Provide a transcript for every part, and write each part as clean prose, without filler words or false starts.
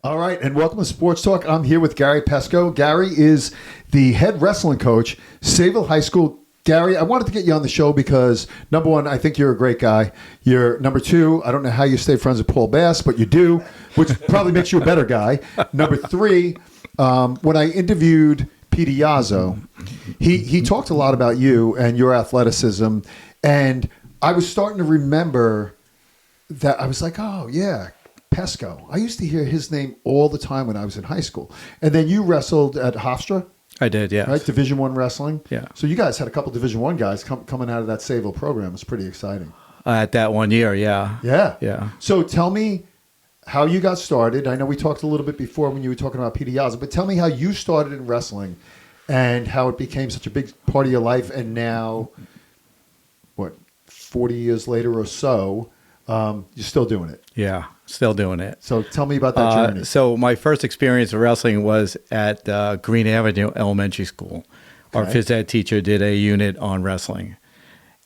All right, and welcome to Sports Talk. I'm here with Gary Pesko. Gary is the head wrestling coach, Sayville High School. Gary, I wanted to get you on the show because, number one, I think you're a great guy. Number two, I don't know how you stay friends with Paul Bass, but you do, which probably makes you a better guy. Number three, when I interviewed Peter Yazzo, he talked a lot about you and your athleticism, and I was starting to remember that I was like, oh, yeah, Pesko. I used to hear his name all the time when I was in high school. And then you wrestled at Hofstra? I did, yeah. Right, Division I wrestling? Yeah. So you guys had a couple Division I guys coming out of that Sayville program. It's pretty exciting. At that 1 year, yeah. Yeah. Yeah. So tell me how you got started. I know we talked a little bit before when you were talking about Peter Yazzo, but tell me how you started in wrestling and how it became such a big part of your life. And now, 40 years later or so, you're still doing it. Yeah, still doing it. So tell me about that journey. So my first experience of wrestling was at Green Avenue Elementary School. Our phys ed teacher did a unit on wrestling.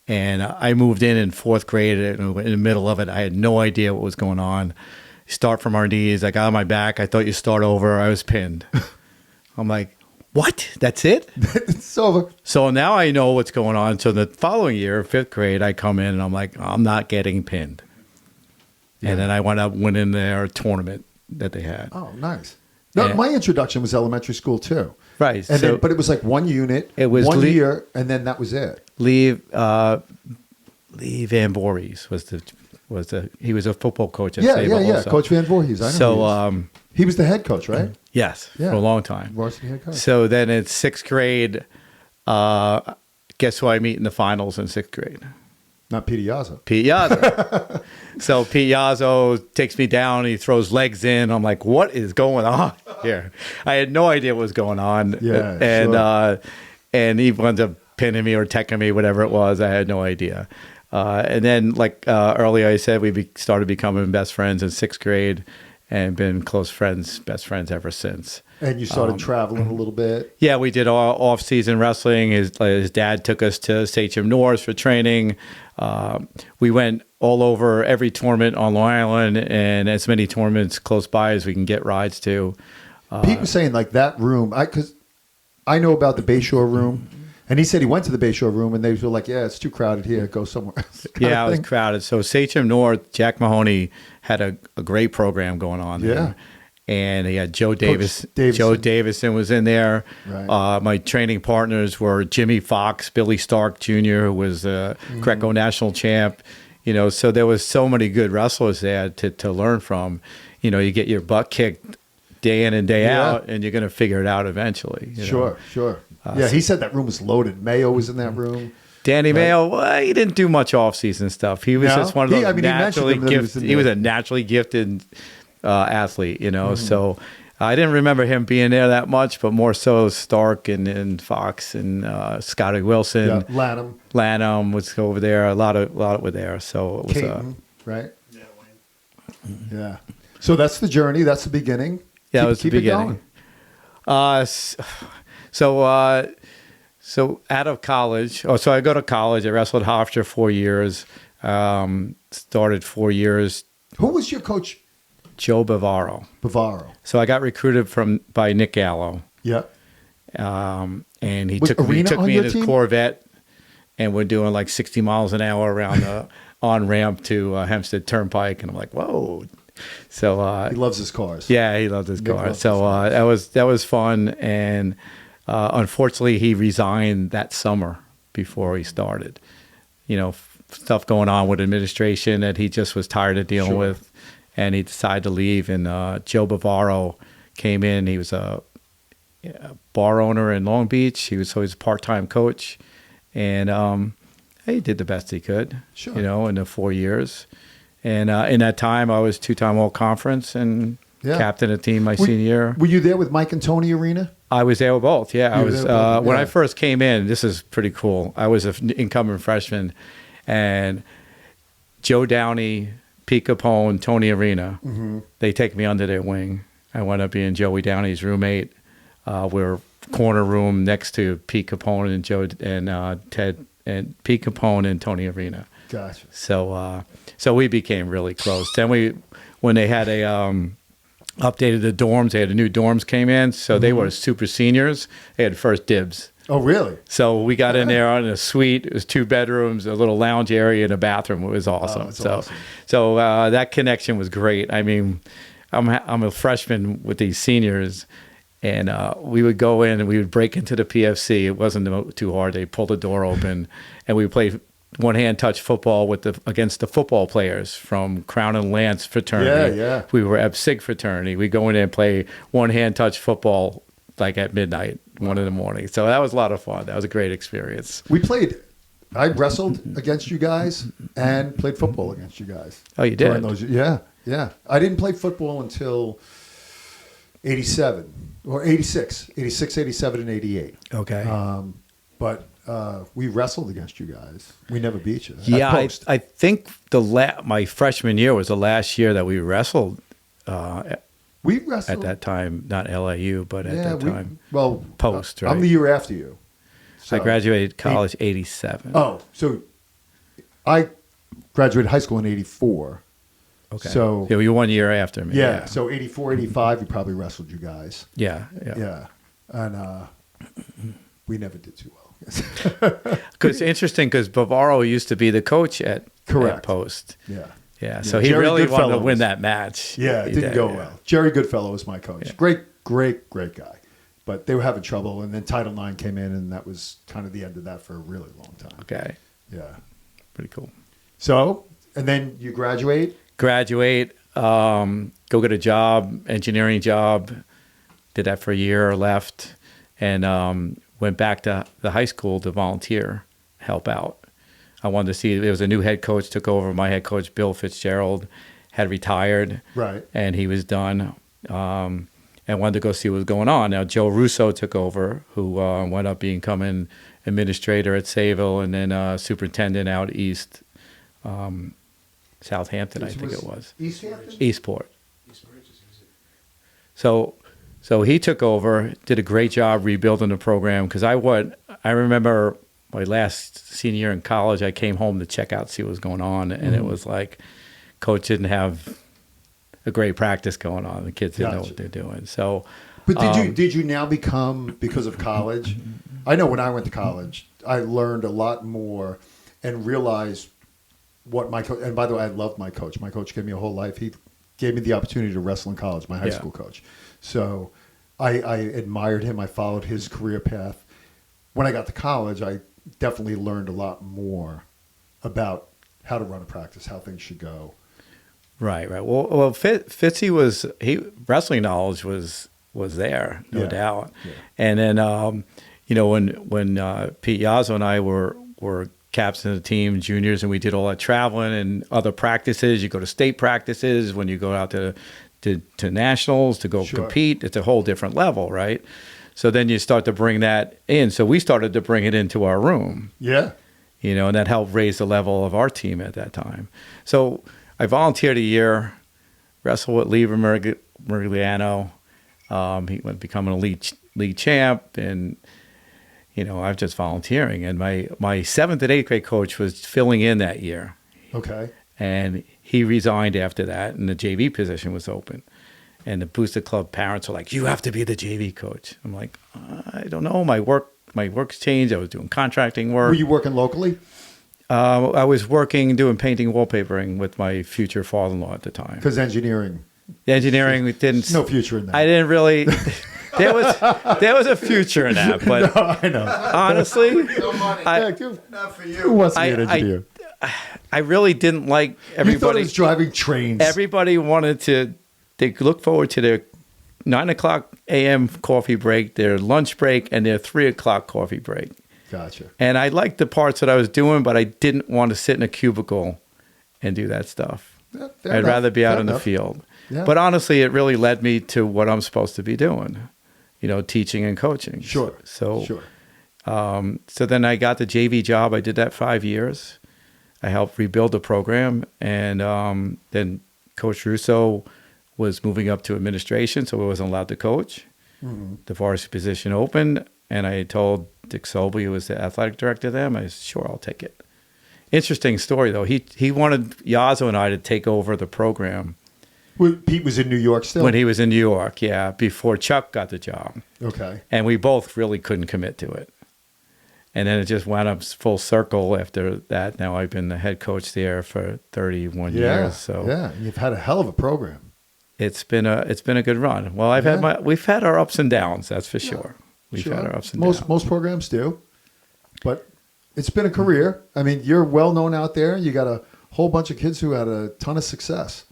And I moved in fourth grade, and in the middle of it, I had no idea what was going on. Start from our knees. I got on my back. I thought you start over. I was pinned. I'm like, what? That's it? It's over. So now I know what's going on. So the following year, fifth grade, I come in and I'm like, I'm not getting pinned. Yeah. And then I went up, winning their tournament that they had. Oh, nice. No, my introduction was elementary school too. Right. And then, but it was like one unit, it was 1 year, and then that was it. Lee Van Voorhees he was a football coach at Sayville also. Coach Van Voorhees. I know he was the head coach, right? Yes, for a long time. Varsity head coach. So then in sixth grade, guess who I meet in the finals in sixth grade? Not Pete Yazzo. Pete Yazzo. So Pete Yazzo takes me down. He throws legs in. I'm like, what is going on here? I had no idea what was going on. Yeah, and he wound up pinning me or teching me, whatever it was. I had no idea. And then, earlier I said, we started becoming best friends in sixth grade and been close friends, best friends ever since. And you started traveling a little bit? Yeah, we did all off-season wrestling. His dad took us to Sachem North for training. We went all over every tournament on Long Island and as many tournaments close by as we can get rides to. Pete was saying that room, because I know about the Bayshore room, and he said he went to the Bayshore room and they were like, yeah, it's too crowded here, go somewhere else. Yeah, it was crowded. So Sachem North, Jack Mahoney had a great program going on there. Yeah. And he had Joe Davis. Joe Davison was in there. Right. My training partners were Jimmy Fox, Billy Stark Jr., who was a Greco national champ. So there was so many good wrestlers there to learn from. You get your butt kicked day in and day out, and you're going to figure it out eventually. Sure. He said that room was loaded. Mayo was in that room. Danny Mayo, he didn't do much off-season stuff. He was just one of those naturally gifted. He was a naturally gifted athlete, So I didn't remember him being there that much, but more so Stark and Fox and Scotty Wilson. Yeah, Lanham was over there. A lot were there. So it was Caton, right? Yeah, Wayne. Yeah. So that's the journey. That's the beginning. Yeah, it was the beginning. So out of college, so I go to college. I wrestled Hofstra 4 years. Started 4 years. Who was your coach? Joe Bavaro. So I got recruited by Nick Gallo. Yeah. And he took me in his Corvette, and we're doing like 60 miles an hour around the on-ramp to Hempstead Turnpike, and I'm like, whoa. So he loves his cars. Yeah, he loves his cars. So that was fun, and unfortunately, he resigned that summer before he started. Stuff going on with administration that he just was tired of dealing with. And he decided to leave, and Joe Bavaro came in. He was a bar owner in Long Beach. He was a part-time coach, and he did the best he could, in the 4 years. And in that time, I was two-time All-Conference and captain of the team my senior year. Were you there with Mike and Tony Arena? I was there with both, yeah. I was when I first came in, this is pretty cool. I was an incumbent freshman, and Joe Downey, Pete Capone, Tony Arena, they take me under their wing. I wound up being Joey Downey's roommate. We're corner room next to Pete Capone and Joe and Ted and Pete Capone and Tony Arena. Gotcha. So we became really close. Then when they had a updated the dorms. They had the new dorms came in, so they were super seniors. They had first dibs. Oh, really? So we got in there on a suite. It was 2 bedrooms, a little lounge area, and a bathroom. It was awesome. So that connection was great. I mean, I'm a freshman with these seniors, and we would go in and we would break into the PFC. It wasn't too hard. They pulled the door open, and we would play one-hand touch football against the football players from Crown and Lance fraternity. Yeah. We were Ep Sig fraternity. We go in there and play one-hand touch football like at midnight, 1 in the morning. So that was a lot of fun. That was a great experience. I wrestled against you guys and played football against you guys. Oh, you did? Yeah. I didn't play football until 87 or 86, 87, and 88. Okay. But we wrestled against you guys. We never beat you. Yeah, I think my freshman year was the last year that we wrestled. We wrestled at that time, not LIU, but at that time. Post, right? I'm the year after you. So I graduated college 87. Oh, so I graduated high school in 84. Okay. So yeah, you're 1 year after me. Yeah. So 84, 85, we probably wrestled you guys. Yeah. And we never did too well. Because it's interesting because Bavaro used to be the coach at Post. Yeah. So he Jerry really Goodfellow wanted to win that match. Yeah, it didn't go well. Jerry Goodfellow was my coach. Yeah. Great guy. But they were having trouble, and then Title IX came in, and that was kind of the end of that for a really long time. Okay. Yeah. Pretty cool. So, and then you graduate? Go get a job, engineering job. Did that for a year, left, and went back to the high school to volunteer, help out. I wanted to see, there was a new head coach, took over. My head coach, Bill Fitzgerald, had retired. Right. And he was done. And wanted to go see what was going on. Now, Joe Russo took over, who wound up becoming administrator at Sayville and then superintendent out east, Southampton, I think it was. Eastport. So he took over, did a great job rebuilding the program. Because I remember my last senior year in college, I came home to check out, see what was going on, and it was like, coach didn't have a great practice going on. The kids didn't know what they're doing. So, but did you now become, because of college? I know when I went to college, I learned a lot more and realized what my coach. And by the way, I loved my coach. My coach gave me a whole life. He gave me the opportunity to wrestle in college. My high school coach. So I admired him. I followed his career path. When I got to college, I definitely learned a lot more about how to run a practice, how things should go. Right. Well, Fitzy wrestling knowledge was there, no doubt. Yeah. And then, when Pete Yazzo and I were captains of the team, juniors, and we did all that traveling and other practices. You go to state practices when you go out to nationals to go compete. It's a whole different level, right? So then you start to bring that in. So we started to bring it into our room. Yeah. And that helped raise the level of our team at that time. So I volunteered a year, wrestled with Lee Merigliano. He went becoming a league champ, and I'm just volunteering. And my 7th and 8th grade coach was filling in that year. Okay. And he resigned after that, and the JV position was open. And the Booster Club parents were like, "You have to be the JV coach." I'm like, "I don't know. My work's changed. I was doing contracting work." Were you working locally? I was doing painting, wallpapering with my future father-in-law at the time. Because engineering didn't. No future in that. I didn't really. There was a future in that, but no, I know. Honestly, no money. Not for you. Who wants to be an engineer? I really didn't like everybody. You thought it was driving trains. Everybody wanted to. They look forward to their 9:00 a.m. coffee break, their lunch break, and their 3:00 coffee break. Gotcha. And I liked the parts that I was doing, but I didn't want to sit in a cubicle and do that stuff. I'd rather be out in the field. Yeah. But honestly, it really led me to what I'm supposed to be doing, teaching and coaching. Sure. So then I got the JV job. I did that 5 years. I helped rebuild the program. And then Coach Russo was moving up to administration, so I wasn't allowed to coach. Mm-hmm. The varsity position opened, and I told Dick Sobey, who was the athletic director then, I said, "Sure, I'll take it." Interesting story, though. He wanted Yazzo and I to take over the program Well, Pete was in New York still? when he was in New York, yeah, before Chuck got the job. Okay. And we both really couldn't commit to it. And then it just wound up full circle after that. Now I've been the head coach there for 31 years. So yeah, you've had a hell of a program. it's been a good run. Well, we've had our ups and downs, that's for sure. We've had our ups and downs. Most programs do, but it's been a career. I mean, you're well known out there. You got a whole bunch of kids who had a ton of success.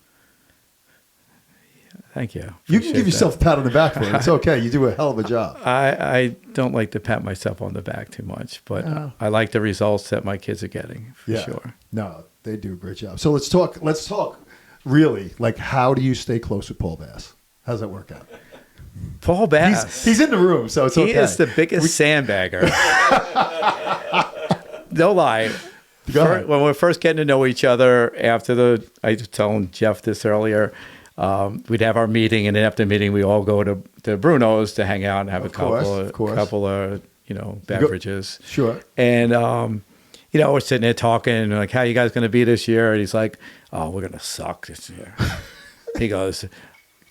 Thank you. You can give yourself a pat on the back for it. It's okay. You do a hell of a job. I don't like to pat myself on the back too much, but I like the results that my kids are getting for sure. No, they do a great job. So let's talk really, like, how do you stay close with Paul Bass? How's that work out? Paul Bass. He's in the room, so it's okay. He is the biggest sandbagger. No lie. When we're first getting to know each other I was telling Jeff this earlier, we'd have our meeting, and then after the meeting, we all go to Bruno's to hang out and have a couple of beverages. Sure. And we're sitting there talking, and like, how you guys going to be this year? And he's like, oh, we're going to suck this year. He goes,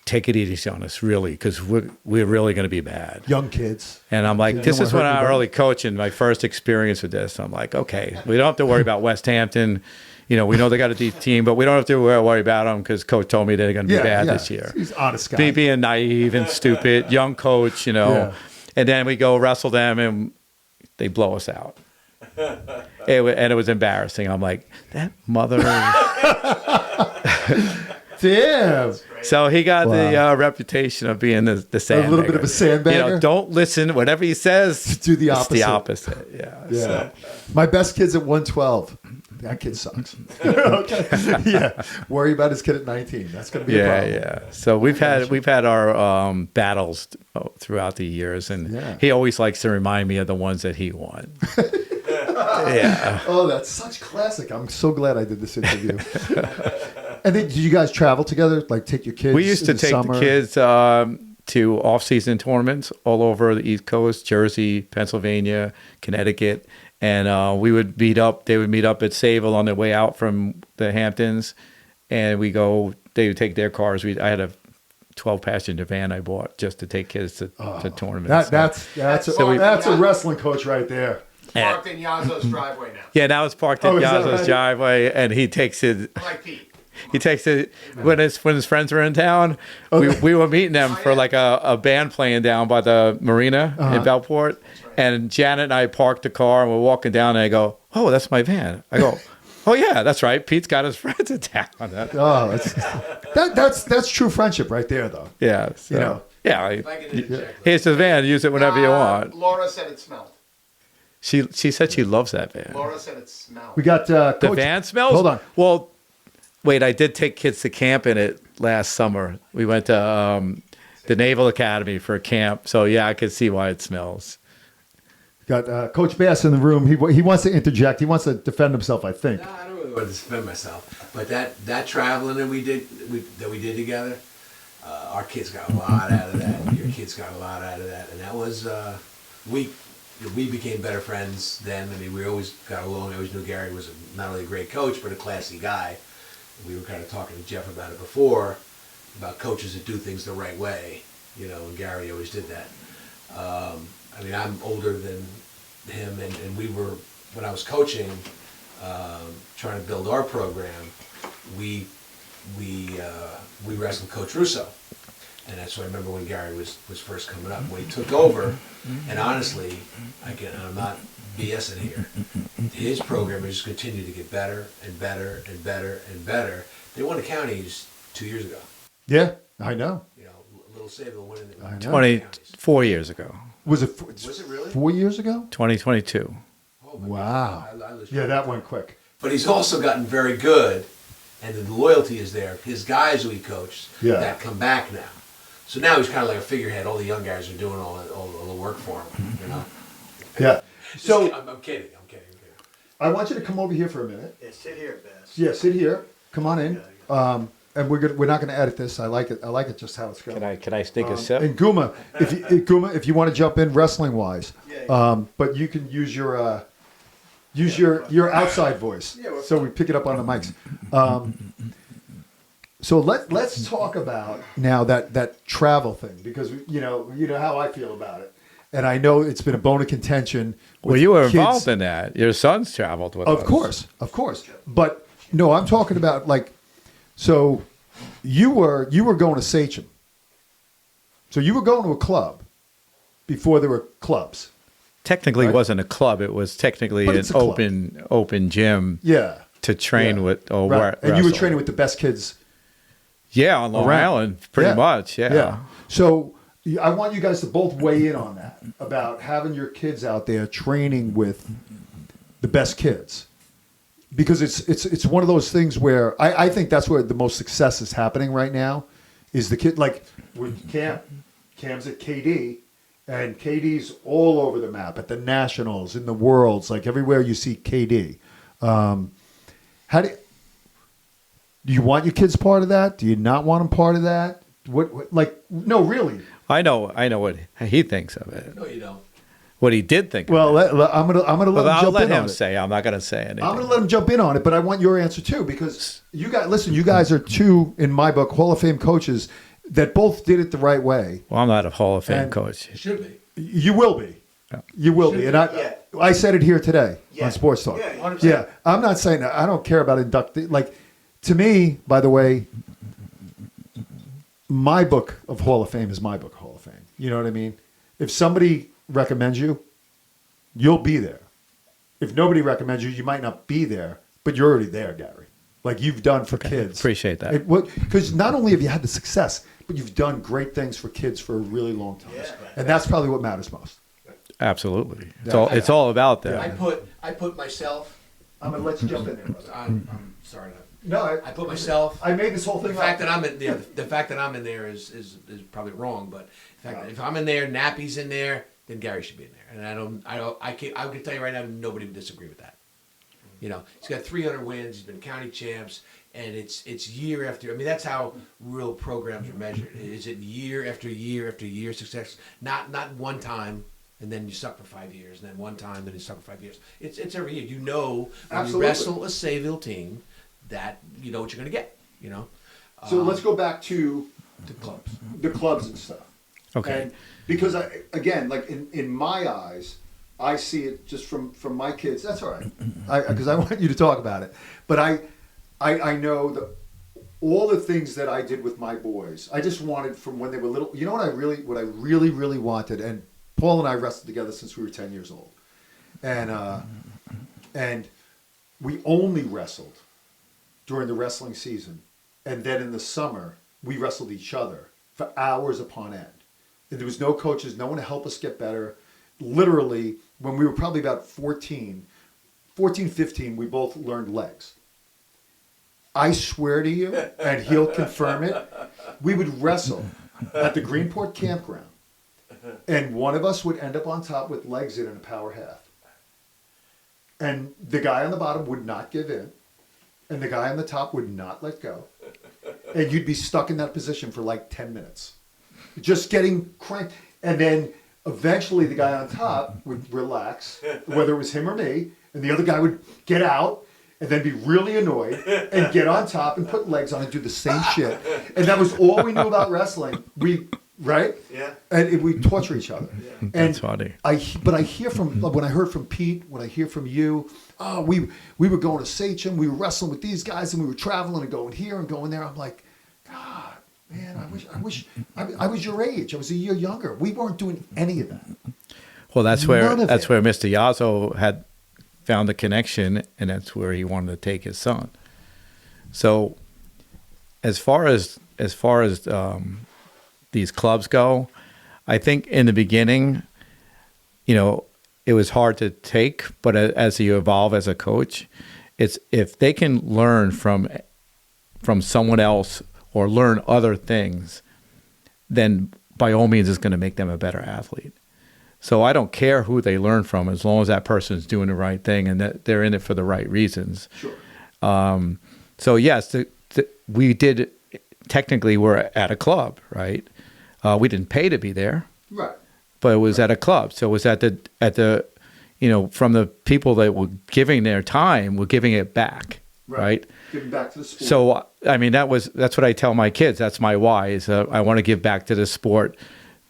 take it easy on us, really, because we're really going to be bad. Young kids. And I'm like, this is when I really coaching, my first experience with this. I'm like, okay, we don't have to worry about West Hampton. We know they got a deep team, but we don't have to worry about them because coach told me they're going to be bad this year. He's honest guy. Being naive and stupid, young coach, And then we go wrestle them, and they blow us out. And it was embarrassing. I'm like, that mother. Damn. So he got the reputation of being the sandbagger. A little bit of a sandbagger. Don't listen. Whatever he says, do the opposite. It's the opposite. Yeah. So. My best kid's at 112. That kid sucks. Okay. Yeah. Worry about his kid at 19. That's going to be a problem. Yeah. So we've had our battles throughout the years, and he always likes to remind me of the ones that he won. Yeah. Oh, that's such classic. I'm so glad I did this interview. And then, did you guys travel together? Like, take your kids? We used to take the kids to off-season tournaments all over the East Coast, Jersey, Pennsylvania, Connecticut, and we would meet up. They would meet up at Sayville on their way out from the Hamptons, and they would take their cars. I had a 12-passenger van I bought just to take kids to tournaments. That's a wrestling coach right there. Parked in Yazzo's driveway now. Yeah, now it's parked in Yazzo's driveway, and he takes it. Like Pete. He takes it when his friends were in town. Okay. We were meeting them for like a band playing down by the marina in Bellport, and Janet and I parked the car, and we're walking down, and I go, "Oh, that's my van." I go, "Oh yeah, that's right. Pete's got his friends in town." That's true friendship right there, though. Yeah, so, here's the van. Use it whenever you want. Laura said it smelled. She said she loves that van. Laura said it smelled. We got the van smells. Hold on. Well, wait. I did take kids to camp in it last summer. We went to the Naval Academy for a camp. So yeah, I could see why it smells. Got Coach Bass in the room. He wants to interject. He wants to defend himself, I think. No, I don't really want to defend myself. But that traveling that we did together, our kids got a lot out of that. Your kids got a lot out of that, and that was we became better friends then. I mean, we always got along. I always knew Gary was not only a great coach, but a classy guy. We were kind of talking to Jeff about it before, about coaches that do things the right way, and Gary always did that. I mean, I'm older than him, and we were, when I was coaching, trying to build our program, we wrestled Coach Russo. And that's what I remember when Gary was first coming up. When he took over, and honestly, I'm not BSing here, his program has just continued to get better and better and better and better. They won the counties 2 years ago. Yeah, I know. Little Sayville winning the 24 years ago. Was it really 4 years ago? 2022. Oh, wow. Yeah, that went quick. But he's also gotten very good, and the loyalty is there. His guys who he coached that come back now. So now he's kind of like a figurehead. All the young guys are doing all the work for him, Yeah. So I'm kidding. I want you to come over here for a minute. Yeah, sit here, Bass. Yeah, sit here. Come on in. And we're not going to edit this. I like it just how it's going. Can I take a sip? And Guma, if you want to jump in wrestling wise, but you can use your outside voice, so we pick it up on the mics. So let's talk about now that travel thing, because you know how I feel about it, and I know it's been a bone of contention. Well, you were involved in that. Your sons traveled with us. Of course. But no, I'm talking about like, so you were going to Sachem. So you were going to a club before there were clubs. Technically, Right. it wasn't a club. It was technically But an it's a club. open gym. Yeah. To train Yeah. with or Right. And you were wrestle. training with the best kids. Yeah, on Long around. Island, pretty much. Yeah. So I want you guys to both weigh in on that, about having your kids out there training with the best kids, because it's one of those things where I think that's where the most success is happening right now, is the kid, like with Cam's at KD, and KD's all over the map at the nationals, in the worlds, like everywhere you see KD. How do you want your kids part of that? Do you not want them part of that? What like, no, really. I know what he thinks of it. No, you don't. What he did think. Well, of it. I'm gonna let But him I'll jump let in on him it. say. I'm not going to say anything. I'm gonna let him jump in on it, but I want your answer too, because you guys are two, in my book, Hall of Fame coaches that both did it the right way. Well, I'm not a Hall of Fame And- coach. It should be. You will be. You will be, and I said it here today on Sports Talk. Yeah, 100%. Yeah, I'm not saying that. I don't care about inductee. Like, to me, by the way, my book of Hall of Fame is my book of Hall of Fame. You know what I mean? If somebody recommends you, you'll be there. If nobody recommends you, you might not be there, but you're already there, Gary. Like you've done for kids. Appreciate that. Because not only have you had the success, but you've done great things for kids for a really long time. Yeah. And that's probably what matters most. Absolutely. Yeah. It's all about that. I put myself. I'm going to let you jump in there, brother. I'm sorry. No, I put myself. I made this whole The thing fact up. that I'm in the fact that I'm in there is probably wrong, but the fact that if I'm in there, Nappy's in there, then Gary should be in there. And I can tell you right now, nobody would disagree with that. You know, he's got 300 wins. He's been county champs, and it's year after. I mean, that's how real programs are measured. Is it year after year after year success? Not one time, and then you suck for 5 years, and then one time, then you suck for 5 years. It's every year. You know, when Absolutely. you wrestle a Sayville team, that you know what you're going to get. You know. So let's go back to The clubs. the clubs and stuff. Okay. And because again, like in my eyes, I see it just from my kids. That's all right, because I want you to talk about it. But I know all the things that I did with my boys. I just wanted from when they were little. You know what I really wanted. And Paul and I wrestled together since we were 10 years old, and we only wrestled during the wrestling season, and then in the summer we wrestled each other for hours upon end. And there was no coaches, no one to help us get better. Literally, when we were probably about 14, 15, we both learned legs. I swear to you, and he'll confirm it, we would wrestle at the Greenport campground, and one of us would end up on top with legs in a power half. And the guy on the bottom would not give in, and the guy on the top would not let go. And you'd be stuck in that position for like 10 minutes. Just getting cranked. And then eventually the guy on top would relax, whether it was him or me, and the other guy would get out and then be really annoyed and get on top and put legs on and do the same shit. And that was all we knew about wrestling. Right? Yeah. And we torture each other. And That's funny. But I hear when I heard from Pete, when I hear from you, oh, we were going to Sachem, we were wrestling with these guys, and we were traveling and going here and going there. I'm like, God, man, I was your age. I was a year younger. We weren't doing any of that. Well, that's None of it. where Mr. Yazzo had found the connection, and that's where he wanted to take his son. So, as far as these clubs go, I think in the beginning, you know, it was hard to take, but as you evolve as a coach, it's if they can learn from someone else or learn other things, then by all means it's going to make them a better athlete. So I don't care who they learn from, as long as that person is doing the right thing and that they're in it for the right reasons. Sure. So yes, we did. Technically, we're at a club, right? We didn't pay to be there, Right. but it was at a club. So it was at the, you know, from the people that were giving their time, were giving it back. right? Giving back to the sport. So, I mean, that's what I tell my kids. That's my why is I want to give back to the sport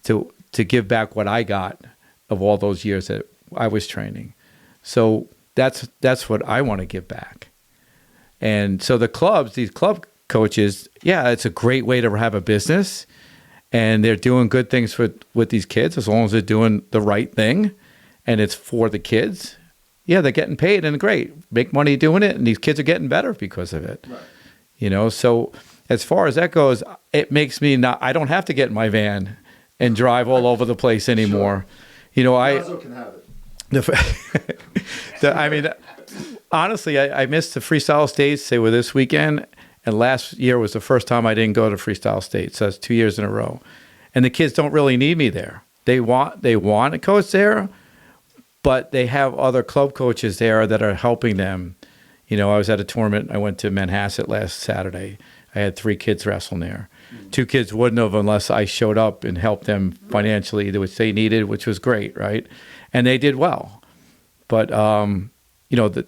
to give back what I got of all those years that I was training. So that's what I want to give back. And so these club coaches, yeah, it's a great way to have a business, and they're doing good things with these kids as long as they're doing the right thing and it's for the kids. Yeah, they're getting paid and great. Make money doing it, and these kids are getting better because of it. Right. So as far as that goes, it makes me I don't have to get in my van and drive all over the place anymore. Sure. I can have it. I mean, honestly, I missed the freestyle states. They were this weekend, and last year was the first time I didn't go to freestyle states. So that's 2 years in a row. And the kids don't really need me there. They want a coach there, but they have other club coaches there that are helping them. I was at a tournament. I went to Manhasset last Saturday. I had 3 kids wrestling there. 2 kids wouldn't have unless I showed up and helped them financially, which they needed, which was great, right? And they did well. But,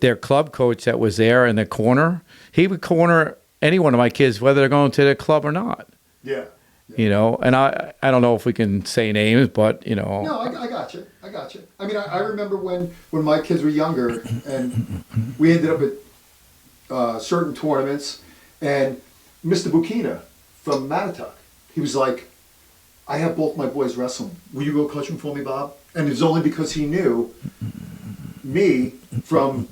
their club coach that was there in the corner, he would corner any one of my kids, whether they're going to the club or not. Yeah. And I don't know if we can say names, but, No, I got you. I mean, I remember when my kids were younger, and we ended up at certain tournaments, and Mr. Bukina from Mattatuck, he was like, I have both my boys wrestling. Will you go coach them for me, Bob? And it was only because he knew me from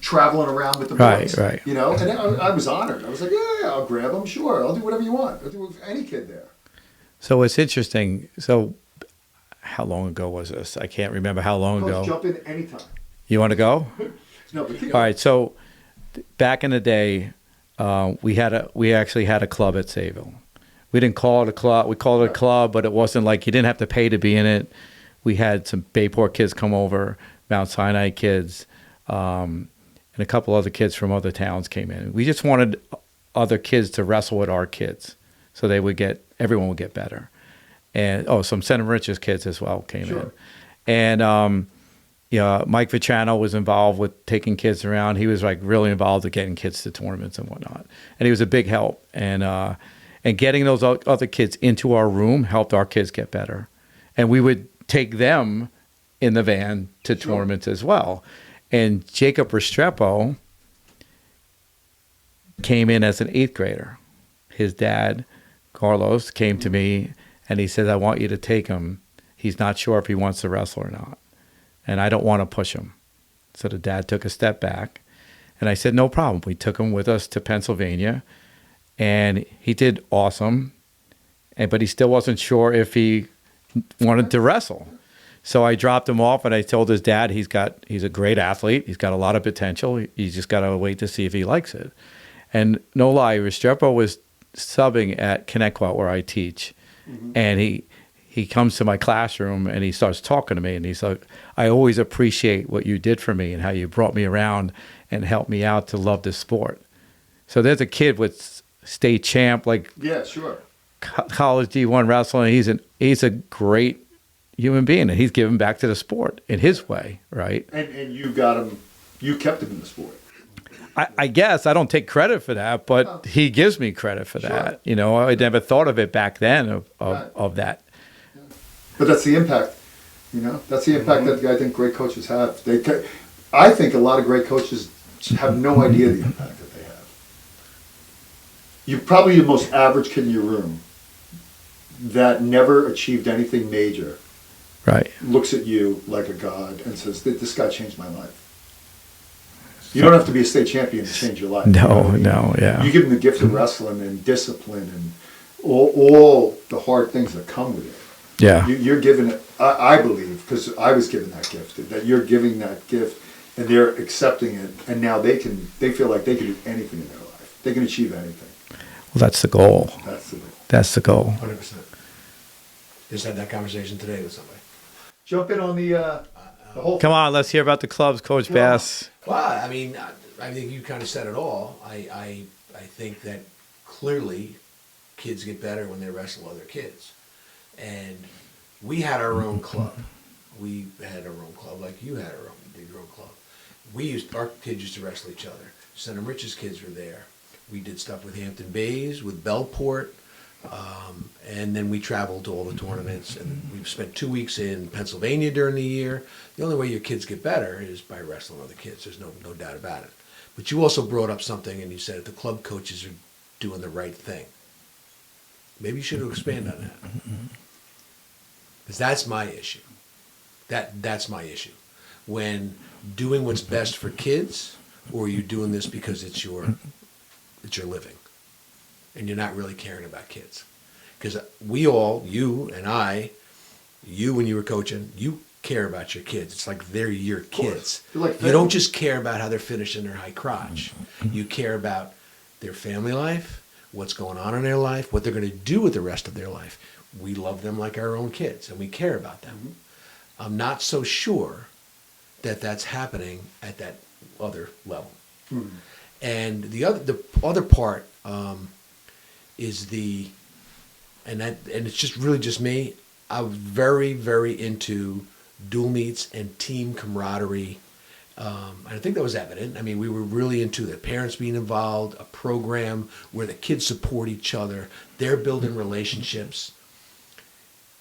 traveling around with the boys. Right. And I was honored. I was like, yeah, I'll grab them, sure. I'll do whatever you want. I'll do it with any kid there. So it's interesting. So how long ago was this? I can't remember how long ago. Jump in anytime. You want to go? No, but all right. So back in the day, we actually had a club at Sayville. We didn't call it a club. We called it a club, but it wasn't like you didn't have to pay to be in it. We had some Bayport kids come over, Mount Sinai kids, and a couple other kids from other towns came in. We just wanted other kids to wrestle with our kids, so everyone would get better. And some Center Rich's kids as well came in. And Mike Viciano was involved with taking kids around. He was like really involved with getting kids to tournaments and whatnot. And he was a big help. And getting those other kids into our room helped our kids get better. And we would take them in the van to tournaments as well. And Jacob Restrepo came in as an 8th grader. His dad, Carlos, came to me and he said, I want you to take him. He's not sure if he wants to wrestle or not. And I don't want to push him. So the dad took a step back. And I said, no problem. We took him with us to Pennsylvania. And he did awesome. But he still wasn't sure if he wanted to wrestle. So I dropped him off and I told his dad he's a great athlete. He's got a lot of potential. He's just got to wait to see if he likes it. And no lie, Restrepo was subbing at Connecticut where I teach. Mm-hmm. And he comes to my classroom and he starts talking to me and he's like, I always appreciate what you did for me and how you brought me around and helped me out to love this sport. So there's a kid with state champ, like college D1 wrestling. He's a great human being and he's giving back to the sport in his way, right? And you got him, you kept him in the sport. I guess I don't take credit for that, but he gives me credit for that. I never thought of it back then of that. Yeah. But that's the impact. That's the impact that I think great coaches have. I think a lot of great coaches have no idea the impact that they have. You're probably the most average kid in your room that never achieved anything major. Right. Looks at you like a god and says, "This guy changed my life." You don't have to be a state champion to change your life. No, You give them the gift of wrestling and discipline and all the hard things that come with it. Yeah. You're giving it, I believe, because I was given that gift, that you're giving that gift and they're accepting it, and now they feel like they can do anything in their life. They can achieve anything. Well, that's the goal. That's the goal. 100%. Just had that conversation today with somebody. Jump in on the whole. Come on, let's hear about the clubs, Coach Bass. Well, I mean, I think you kind of said it all. I think that clearly kids get better when they wrestle other kids. And we had our own club. We had our own club like you had your own club. our kids used to wrestle each other. Senator Rich's kids were there. We did stuff with Hampton Bays, with Bellport, and then we traveled to all the tournaments. And we've spent 2 weeks in Pennsylvania during the year. The only way your kids get better is by wrestling other kids. There's no doubt about it. But you also brought up something, and you said the club coaches are doing the right thing. Maybe you should expand on that, because that's my issue. That's my issue. When doing what's best for kids, or are you doing this because it's your living, and you're not really caring about kids? Because we all, you and I, you when you were coaching, you care about your kids. It's like they're your kids. Like you don't just care about how they're finishing their high crotch. You care about their family life, what's going on in their life, what they're going to do with the rest of their life. We love them like our own kids, and we care about them. I'm not so sure that that's happening at that other level. And the other part is and it's just really just me. I'm very, very into dual meets and team camaraderie. And I think that was evident. I mean, we were really into the parents being involved, a program where the kids support each other. They're building relationships.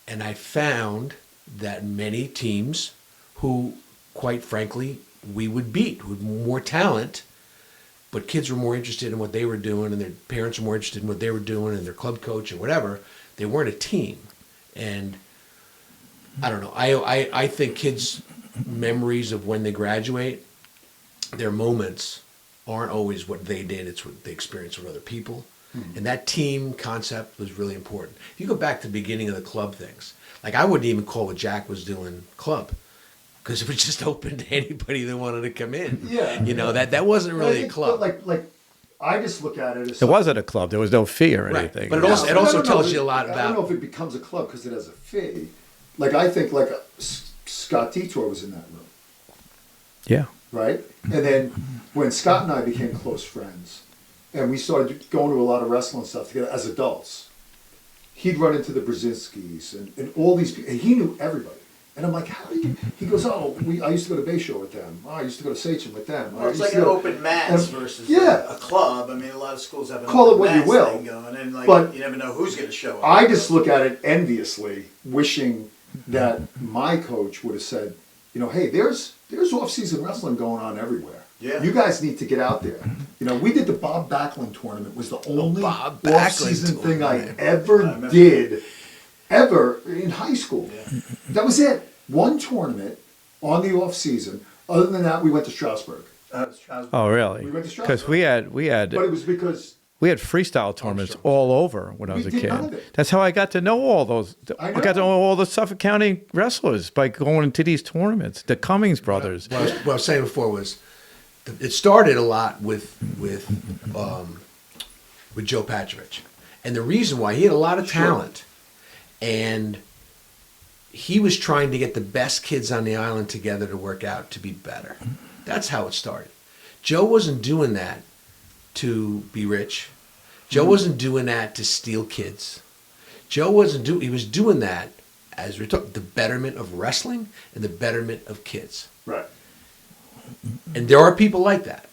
And I found that many teams who, quite frankly, we would beat with more talent, but kids were more interested in what they were doing, and their parents were more interested in what they were doing, and their club coach or whatever. They weren't a team. And I don't know. I think kids' memories of when they graduate, their moments aren't always what they did. It's what they experienced with other people. And that team concept was really important. If you go back to the beginning of the club things, like I wouldn't even call what Jack was doing club, because it was just open to anybody that wanted to come in. Yeah. You know, that wasn't really a club. Like I just look at it as It wasn't a club. There was no fee or Right. anything. But it also tells you a lot I don't know about. if it becomes a club because it has a fee. Like I think like Scott Detour was in that room, Yeah. right? And then when Scott and I became close friends, and we started going to a lot of wrestling stuff together as adults, he'd run into the Brzezinskis and all these people, and he knew everybody. And I'm like, how do you? He goes, oh, I used to go to Bayshore with them. Oh, I used to go to Sachem with them. Well, it's like an open mats versus a club. I mean, a lot of schools have an Call it open what you mats will, thing going, and like but you never know who's going to show up. I just look at it enviously, wishing that my coach would have said, you know, hey, there's off-season wrestling going on everywhere. Yeah. You guys need to get out there. You know, we did the Bob Backlund tournament. Was the only Bob Backlund off-season thing I tournament. ever did, ever in high school. Yeah. That was it. One tournament on the off-season. Other than that, we went to Strasbourg. Oh, really? We went to Because Strasbourg. we had But it was because we had freestyle tournaments all over when I was We a did none of kid. it. That's how I got to know all those. I got to know. know all the Suffolk County wrestlers by going into these tournaments. The Cummings brothers. What I was saying before was, it started a lot with Joe Patrovich, and the reason why, he had a lot of talent, and he was trying to get the best kids on the island together to work out to be better. That's how it started. Joe wasn't doing that to be rich. Joe wasn't doing that to steal kids. Joe he was doing that, as we're talking, the betterment of wrestling and the betterment of kids. right. And there are people like that,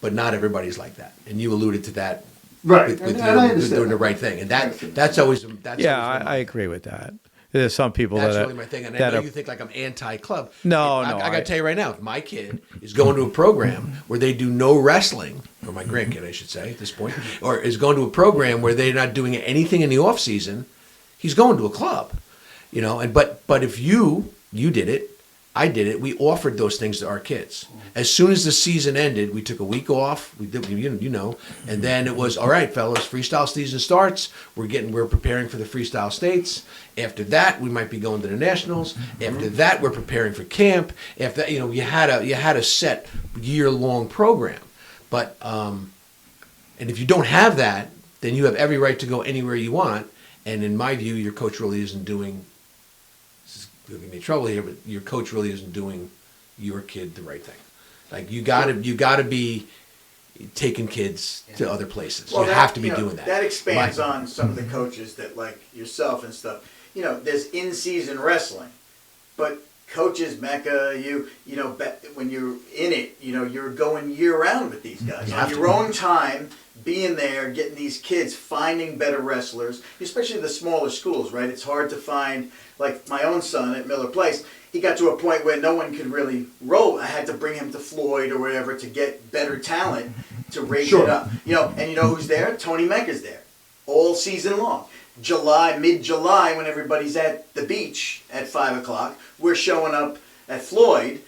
but not everybody's like that. And you alluded to that, Right. with And you I know, understand doing the that. right thing, and I understand. that's always Yeah, always I agree with that. There's some people that's that really my thing. And I that know are- you think like I'm anti-club. No, I no, got to I- tell you right now, if my kid is going to a program where they do no wrestling, or my grandkid, I should say, at this point, or is going to a program where they're not doing anything in the off season, he's going to a club, you know. And but if you did it, I did it. We offered those things to our kids. As soon as the season ended, we took a week off. We did, you know, and then it was all right, fellas. Freestyle season starts. We're preparing for the freestyle states. After that, we might be going to the nationals. After that, we're preparing for camp. After that, you know, you had a set year-long program. But and if you don't have that, then you have every right to go anywhere you want. And in my view, your coach really isn't doing. You'll give me trouble here, but your coach really isn't doing your kid the right thing. Like you gotta be taking kids to other places. Well, you have to be doing that. That expands Right. on some of the coaches that like yourself and stuff. You know, there's in-season wrestling, but coaches, Mecca, you know, when you're in it, you know, you're going year round with these guys. On your own time, being there, getting these kids, finding better wrestlers, especially the smaller schools, right? It's hard to find, like my own son at Miller Place, he got to a point where no one could really roll. I had to bring him to Floyd or whatever to get better talent to raise it up. You know, and you know who's there? Tony Mecca's there all season long. Mid-July, when everybody's at the beach at 5 o'clock, we're showing up at Floyd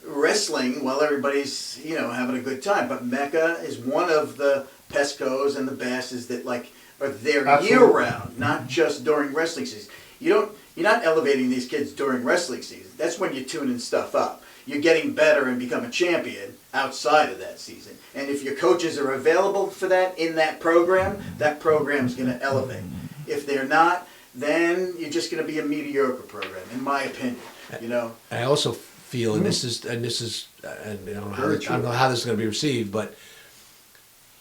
wrestling while everybody's, you know, having a good time. But Mecca is one of the Peskos and the Basses that like are there year round, not just during wrestling season. You're not elevating these kids during wrestling season. That's when you're tuning stuff up. You're getting better and become a champion outside of that season. And if your coaches are available for that in that program's going to elevate. If they're not, then you're just going to be a mediocre program, in my opinion. You know. I also feel, and this is, and I don't know how this is going to be received, but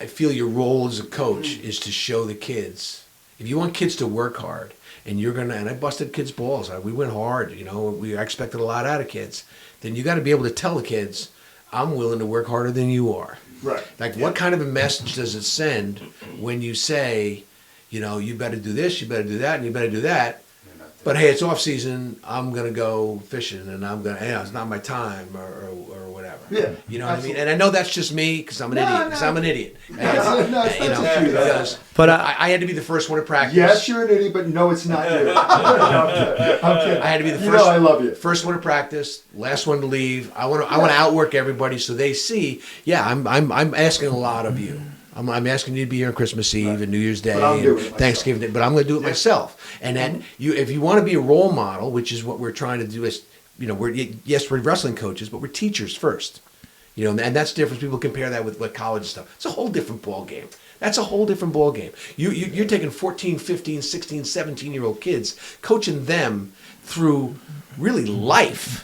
I feel your role as a coach is to show the kids. If you want kids to work hard, and you're gonna, and I busted kids' balls. We went hard. You know, we expected a lot out of kids. Then you got to be able to tell the kids, I'm willing to work harder than you are. Right. Like, what kind of a message does it send when you say, you know, you better do this, you better do that, and you better do that. But hey, it's off season. I'm gonna go fishing, and I'm gonna. You know, it's not my time, or whatever. Yeah, you know what I mean. And I know that's just me because I'm an idiot. Because I'm an idiot. But I had to be the first one to practice. Yes, you're an idiot, but no, it's not you. No, I'm kidding. I had to be the first. You know, I love you. First one to practice, last one to leave. I want to outwork everybody so they see. Yeah, I'm asking a lot of you. I'm asking you to be here on Christmas Eve and New Year's Day and Thanksgiving Day, but I'm going to do it myself. And then if you want to be a role model, which is what we're trying to do, is, you know, we're wrestling coaches, but we're teachers first. You know, and that's different. People compare that with like college stuff. It's a whole different ball game. That's a whole different ball game. You're taking 14, 15, 16, 17-year-old kids, coaching them through really life.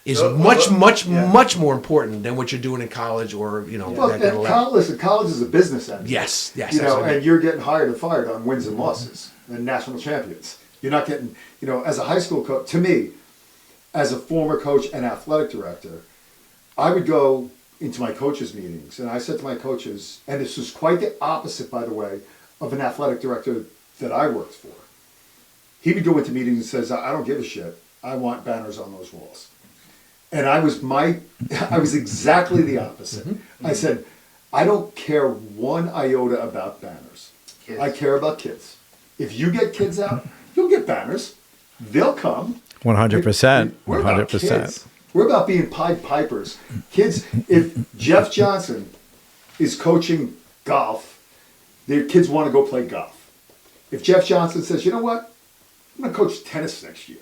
Is much more important than what you're doing in college or, you know. Well, listen, college is a business entity. Yes. You know, and you're getting hired and fired on wins and losses and national champions. You're not getting, you know, as a high school coach, to me, as a former coach and athletic director, I would go into my coaches' meetings and I said to my coaches, and this was quite the opposite, by the way, of an athletic director that I worked for. He would go into meetings and says, I don't give a shit. I want banners on those walls. And I was exactly the opposite. I said, I don't care one iota about banners. Kids. I care about kids. If you get kids out, you'll get banners. They'll come. 100%. We're about kids. We're about being Pied Pipers. Kids, if Jeff Johnson is coaching golf, their kids want to go play golf. If Jeff Johnson says, you know what, I'm going to coach tennis next year.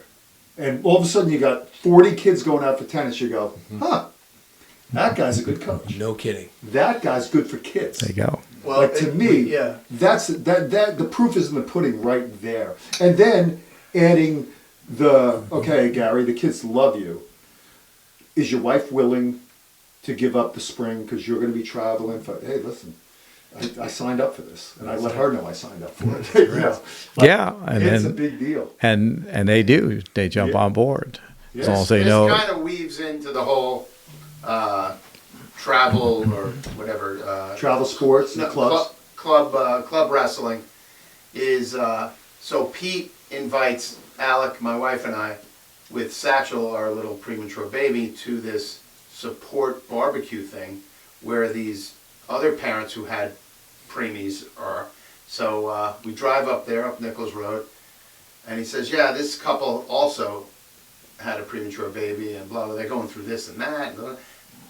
And all of a sudden you got 40 kids going out for tennis. You go, that guy's a good coach. No kidding. That guy's good for kids. There you go. Well, like to me, that's that. The proof is in the pudding right there. And then adding okay, Gary, the kids love you. Is your wife willing to give up the spring because you're going to be traveling? Hey, listen, I signed up for this, and I let her know I signed up for it. You know? And it's a big deal. And they do. They jump on board. Yes. As long as they know. This kind of weaves into the whole travel or whatever. Travel sports and clubs. Club wrestling is so Pete invites Alec, my wife, and I, with Satchel, our little premature baby, to this support barbecue thing where these other parents who had preemies are. So we drive up there, up Nichols Road, and he says, yeah, this couple also had a premature baby and blah, blah, they're going through this and that.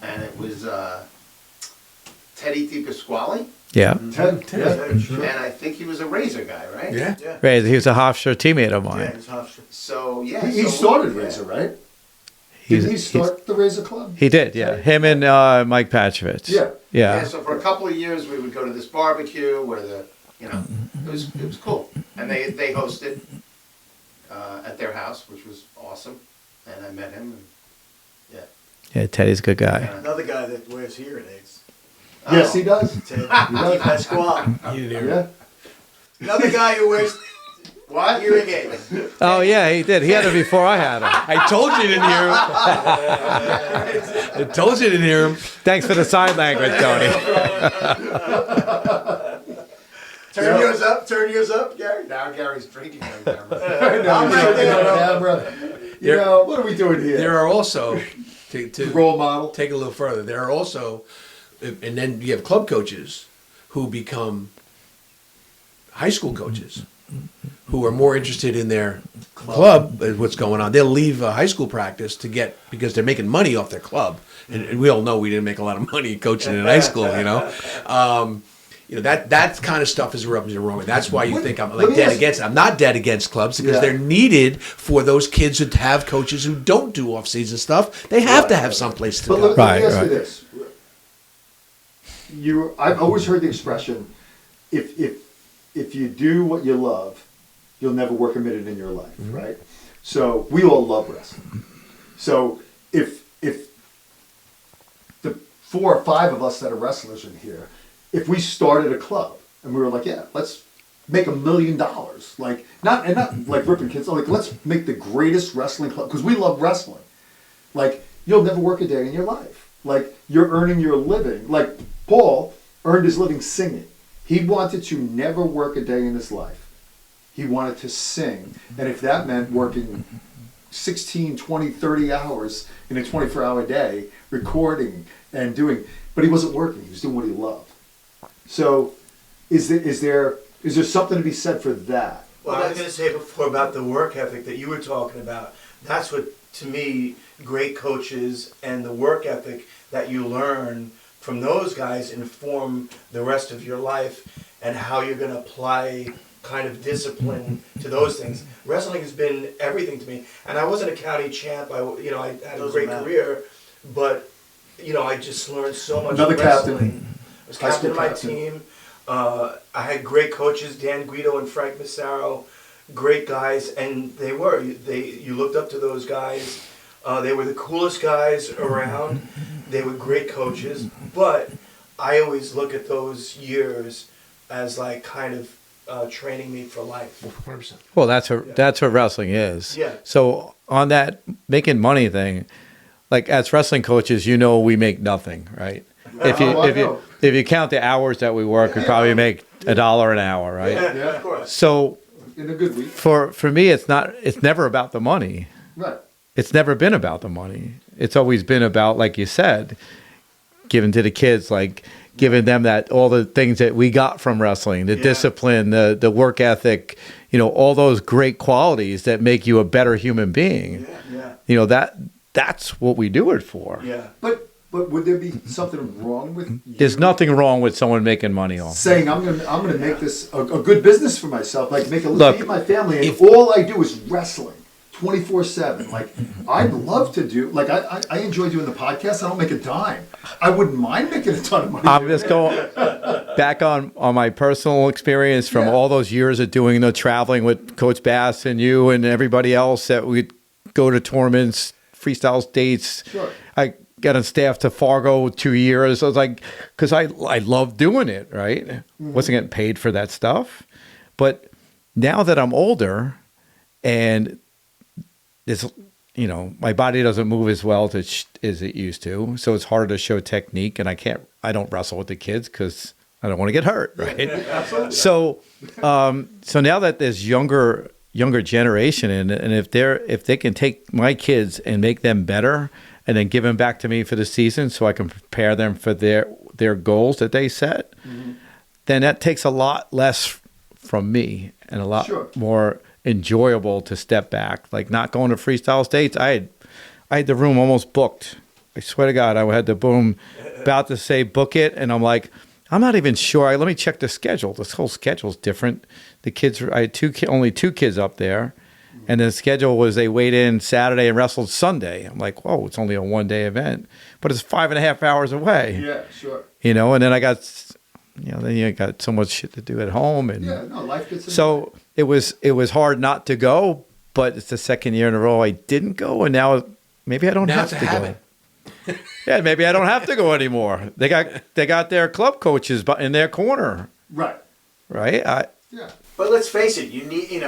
And it was Teddy DiPasquale. Yeah. Ted, and I think he was a Razor guy, right? Yeah. Right, he was a Hofstra teammate of mine. Yeah, it's Hofstra. So, yeah. He started Razor, right? Did he start the Razor Club? He did, yeah. Him and Mike Patchovich. Yeah. So for a couple of years, we would go to this barbecue where it was cool. And they hosted at their house, which was awesome. And I met him. And, Yeah, Teddy's a good guy. Another guy that wears hearing aids. Yes, he does. Ted Pasquale. Yeah. Another guy who wears What? Hearing aids. Oh yeah, he did. He had it before I had him. I told you you didn't hear him. I told you you didn't hear him. Thanks for the sign language, Tony. Turn yours up, Gary. Now Gary's drinking right now. I'm right there. Camera. You know, what are we doing here? There are also, to Role model. take it a little further, there are also, and then you have club coaches who become high school coaches who are more interested in their club, what's going on. They'll leave a high school practice because they're making money off their club. And we all know we didn't make a lot of money coaching in high school, you know. That kind of stuff is rubbing you wrong. And that's why you think I'm like dead against it. I'm not dead against clubs because they're needed for those kids who have coaches who don't do off-season stuff. They have to have someplace to But go. let me ask you this. I've always heard the expression, if you do what you love, you'll never work a minute in your life, right? So we all love wrestling. So if the 4 or 5 of us that are wrestlers in here, if we started a club and we were like, yeah, let's make $1 million, like not like ripping kids, like let's make the greatest wrestling club because we love wrestling. Like you'll never work a day in your life. Like you're earning your living. Like Paul earned his living singing. He wanted to never work a day in his life. He wanted to sing. And if that meant working 16, 20, 30 hours in a 24-hour day, recording and doing, but he wasn't working. He was doing what he loved. So is there something to be said for that? Well, I was going to say before about the work ethic that you were talking about. That's what, to me, great coaches and the work ethic that you learn from those guys inform the rest of your life and how you're going to apply kind of discipline to those things. Wrestling has been everything to me. And I wasn't a county champ. I had a great career, but, I just learned so much Another from wrestling. captain. I was captain of my team. I had great coaches, Dan Guido and Frank Massaro, great guys, and you looked up to those guys. They were the coolest guys around. They were great coaches, but I always look at those years as like kind of training me for life. 100%. Well, that's what wrestling is. Yeah. So on that making money thing, like as wrestling coaches, we make nothing, right? If you count the hours that we work, we probably make $1 an hour, right? Yeah, Of course. So in a good week. for me, it's never about the money. Right. It's never been about the money. It's always been about, like you said, giving to the kids, like giving them all the things that we got from wrestling, the discipline, the work ethic, all those great qualities that make you a better human being. Yeah. That's what we do it for. Yeah. But would there be something wrong with you There's nothing wrong with someone making money off. saying I'm gonna make this a good business for myself, like make a Look, living, feed my family, and all I do is wrestling 24/7. Like I'd love to do, like I enjoy doing the podcast. I don't make a dime. I wouldn't mind making a ton of money. I'm just going back on my personal experience from all those years of doing the traveling with Coach Bass and you and everybody else that we'd go to tournaments, freestyle states. Sure. I got on staff to Fargo 2 years. I was like, because I love doing it, right? Wasn't getting paid for that stuff. But now that I'm older and it's, my body doesn't move as well as it used to. So it's harder to show technique, and I don't wrestle with the kids because I don't want to get hurt, right? Absolutely. So now that there's younger generation and if they can take my kids and make them better and then give them back to me for the season so I can prepare them for their goals that they set, then that takes a lot less from me and a lot more enjoyable to step back. Like not going to freestyle states, I had the room almost booked. I swear to God, I had the boom about to say book it, and I'm like, I'm not even sure. Let me check the schedule. This whole schedule's different. The kids, I had only 2 kids up there, and the schedule was they weighed in Saturday and wrestled Sunday. I'm like, whoa, it's only a 1-day event, but it's 5.5 hours away. Yeah, sure. And then I got, then you got so much shit to do at home, and life gets in so it was hard not to go. But it's the second year in a row I didn't go, and now maybe I don't have to go. Yeah, maybe I don't have to go anymore. They got their club coaches in their corner. Right. Right? Yeah. But let's face it, you need,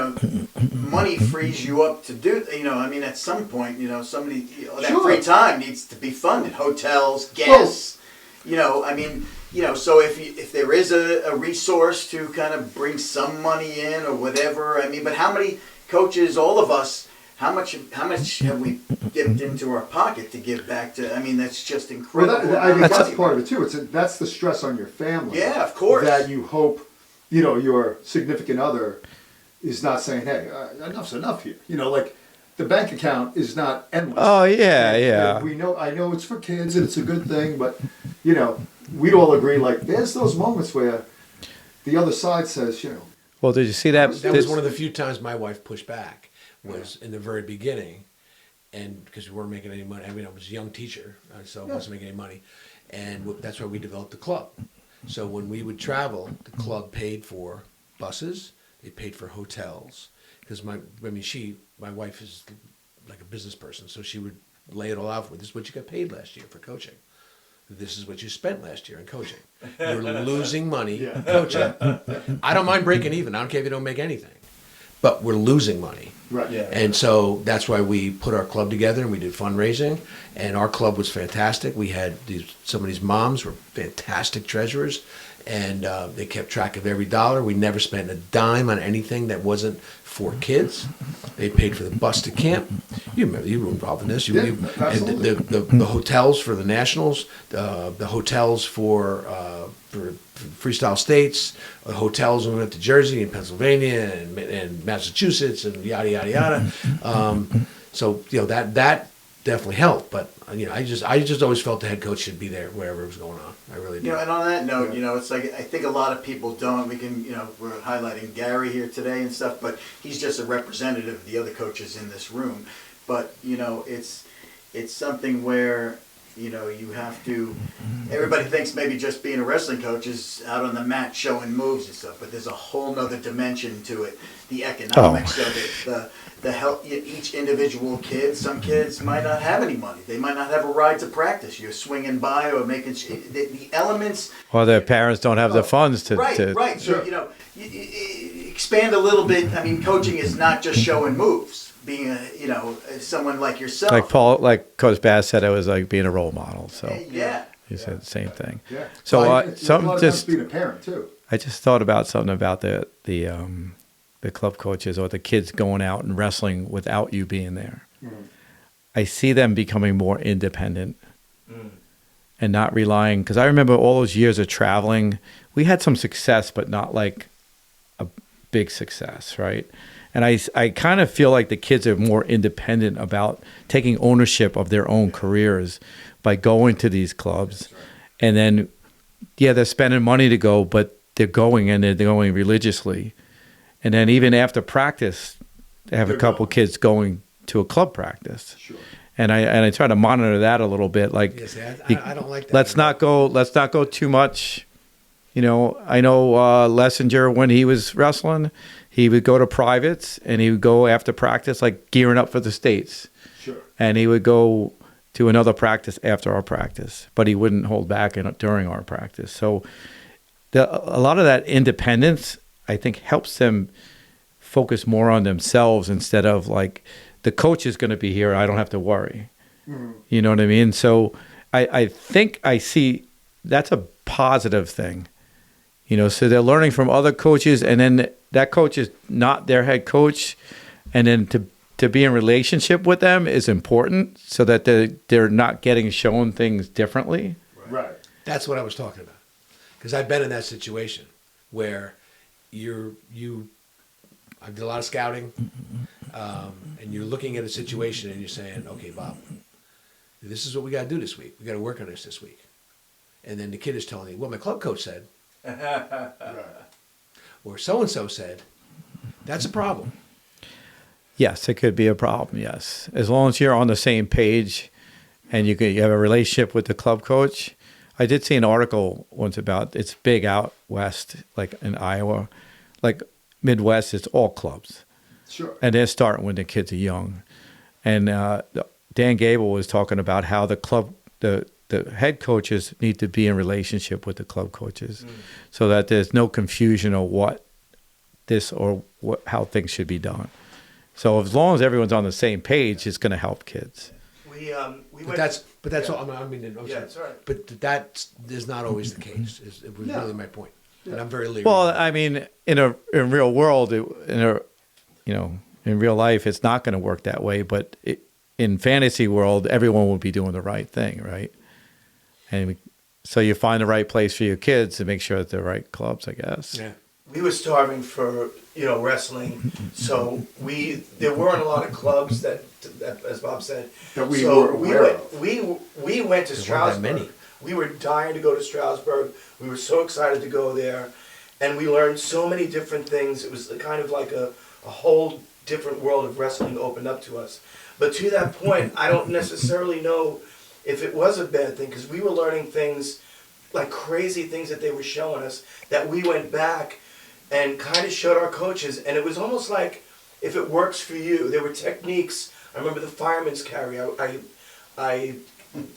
money frees you up to do, I mean, at some point, somebody, that Sure. free time needs to be funded. Hotels, gas, I mean, so if there is a resource to kind of bring some money in or whatever, I mean, but how many coaches, all of us, how much have we dipped into our pocket to give back to? I mean, that's just Well, incredible. I think That's that's a- part of it too. That's the stress on your family. Yeah, of course. That you hope, your significant other is not saying, "Hey, enough's enough here." Like the bank account is not endless. Oh, yeah, And yeah. I know it's for kids and it's a good thing, but we'd all agree. Like, there's those moments where the other side says, Well, did you see that? That was one of the few times my wife pushed back, was in the very beginning, and because we weren't making any money. I mean, I was a young teacher, so I wasn't making any money, and that's why we developed the club. So when we would travel, the club paid for buses, they paid for hotels, because my wife is like a business person, so she would lay it all out for me. This is what you got paid last year for coaching. This is what you spent last year in coaching. You're losing money coaching. I don't mind breaking even. I don't care if you don't make anything. But we're losing money. right, Yeah. And so that's why we put our club together and we did fundraising. And our club was fantastic. We had some of these moms were fantastic treasurers. And they kept track of every dollar. We never spent a dime on anything that wasn't for kids. They paid for the bus to camp. You remember, you were involved in this. And absolutely. the hotels for the nationals, the hotels for freestyle states, hotels when we went to Jersey and Pennsylvania and Massachusetts and yada yada yada. So that definitely helped. But I just always felt the head coach should be there wherever it was going on. I really do. And on that note, it's like I think a lot of people don't. We can, we're highlighting Gary here today and stuff, but he's just a representative of the other coaches in this room. But it's something where you have to. Everybody thinks maybe just being a wrestling coach is out on the mat showing moves and stuff, but there's a whole nother dimension to it. The economics of it, the help. Each individual kid. Some kids might not have any money. They might not have a ride to practice. You're swinging by or making the elements. Or their parents don't have the funds to. Right. So expand a little bit. I mean, coaching is not just showing moves. Being someone like yourself. Like Coach Bass said, it was like being a role model. So Yeah. he said the same thing. yeah. So It's a lot of times being a parent too. I just thought about something about the club coaches or the kids going out and wrestling without you being there. I see them becoming more independent and not relying. Because I remember all those years of traveling, we had some success, but not like a big success, right? And I kind of feel like the kids are more independent about taking ownership of their own careers by going to these clubs. And then, they're spending money to go, but they're going and they're going religiously. And then even after practice, they have a couple kids going to a club practice. Sure. And I try to monitor that a little bit. Like, Yes, I don't like that. let's not go too much. I know Lessinger, when he was wrestling, he would go to privates and he would go after practice, like gearing up for the States. Sure. And he would go to another practice after our practice, but he wouldn't hold back during our practice. So a lot of that independence, I think, helps them focus more on themselves instead of like, the coach is going to be here, I don't have to worry. You know what I mean? So I think I see that's a positive thing. So they're learning from other coaches, and then that coach is not their head coach, and then to be in relationship with them is important so that they're not getting shown things differently. Right. That's what I was talking about. Because I've been in that situation where I did a lot of scouting, and you're looking at a situation and you're saying, okay, Bob, this is what we got to do this week. We got to work on this week. And then the kid is telling you, well, my club coach said, or so-and-so said, that's a problem. Yes, it could be a problem, yes. As long as you're on the same page and you have a relationship with the club coach. I did see an article once about, it's big out west, like in Iowa. Like Midwest, it's all clubs. Sure. And they're starting when the kids are young. And Dan Gable was talking about how the head coaches need to be in relationship with the club coaches so that there's no confusion of what this or how things should be done. So as long as everyone's on the same page, it's going to help kids. We But went. that's yeah. all. I mean, I'm Yeah, sorry. it's all right. But that is not always the case. It was really my point, and I'm very leery. Well, I mean, in real world, in real life, it's not going to work that way. But in fantasy world, everyone will be doing the right thing, right? And so you find the right place for your kids to make sure that they're right clubs, I guess. Yeah. We were starving for wrestling, so there weren't a lot of clubs that as Bob said, That we so were aware of. we went to There weren't that Strasbourg. many. We were dying to go to Strasbourg. We were so excited to go there, and we learned so many different things. It was kind of like a whole different world of wrestling opened up to us. But to that point, I don't necessarily know if it was a bad thing, because we were learning things, like crazy things that they were showing us, that we went back and kind of showed our coaches, and it was almost like, if it works for you, there were techniques. I remember the fireman's carry. I